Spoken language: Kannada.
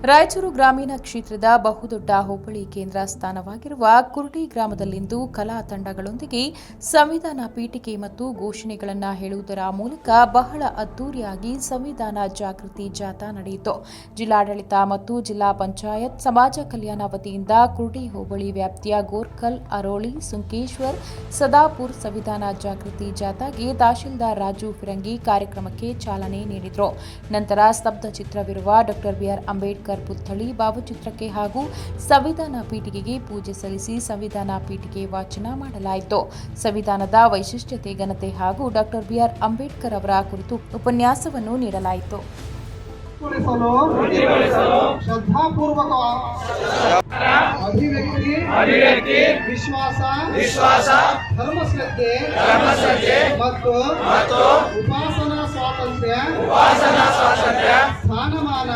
ರಾಯಚೂರು ಗ್ರಾಮೀಣ ಕ್ಷೇತ್ರದ ಬಹುದೊಡ್ಡ ಹೋಬಳಿ ಕೇಂದ್ರ ಸ್ಥಾನವಾಗಿರುವ ಕುರ್ಟಿ ಗ್ರಾಮದಲ್ಲಿಂದು ಕಲಾ ತಂಡಗಳೊಂದಿಗೆ ಸಂವಿಧಾನ ಪೀಠಿಕೆ ಮತ್ತು ಘೋಷಣೆಗಳನ್ನು ಹೇಳುವುದರ ಮೂಲಕ ಬಹಳ ಅದ್ದೂರಿಯಾಗಿ ಸಂವಿಧಾನ ಜಾಗೃತಿ ಜಾಥಾ ನಡೆಯಿತು. ಜಿಲ್ಲಾಡಳಿತ ಮತ್ತು ಜಿಲ್ಲಾ ಪಂಚಾಯತ್ ಸಮಾಜ ಕಲ್ಯಾಣ ವತಿಯಿಂದ ಕುರ್ಟಿ ಹೋಬಳಿ ವ್ಯಾಪ್ತಿಯ ಗೋರ್ಕಲ್, ಅರೋಳಿ, ಸುಂಕೇಶ್ವರ್, ಸದಾಪುರ್ ಸಂವಿಧಾನ ಜಾಗೃತಿ ಜಾಥಾಗೆ ತಹಶೀಲ್ದಾರ್ ರಾಜು ಫಿರಂಗಿ ಕಾರ್ಯಕ್ರಮಕ್ಕೆ ಚಾಲನೆ ನೀಡಿದರು. ನಂತರ ಸ್ತಬ್ಧ ಚಿತ್ರವಿರುವ ಡಾ ಬಿಆರ್ ಅಂಬೇಡ್ಕರ್ ಪುತ್ಥಳಿ ಭಾವಚಿತ್ರಕ್ಕೆ ಹಾಗೂ ಸಂವಿಧಾನ ಪೀಠಿಕೆಗೆ ಪೂಜೆ ಸಲ್ಲಿಸಿ ಸಂವಿಧಾನ ಪೀಠಿಕೆ ವಾಚನ ಮಾಡಲಾಯಿತು. ಸಂವಿಧಾನದ ವೈಶಿಷ್ಟ್ಯತೆ, ಘನತೆ ಹಾಗೂ ಡಾ ಬಿಆರ್ ಅಂಬೇಡ್ಕರ್ ಅವರ ಕುರಿತು ಉಪನ್ಯಾಸವನ್ನು ನೀಡಲಾಯಿತು. ಶ್ರದ್ಧಾಪೂರ್ವಕ ಅಭಿವ್ಯಕ್ತಿ, ವಿಶ್ವಾಸ, ಧರ್ಮಶ್ರದ್ಧೆ ಮತ್ತು ಉಪಾಸನಾ ಸ್ವಾತಂತ್ರ್ಯ, ಸ್ಥಾನಮಾನ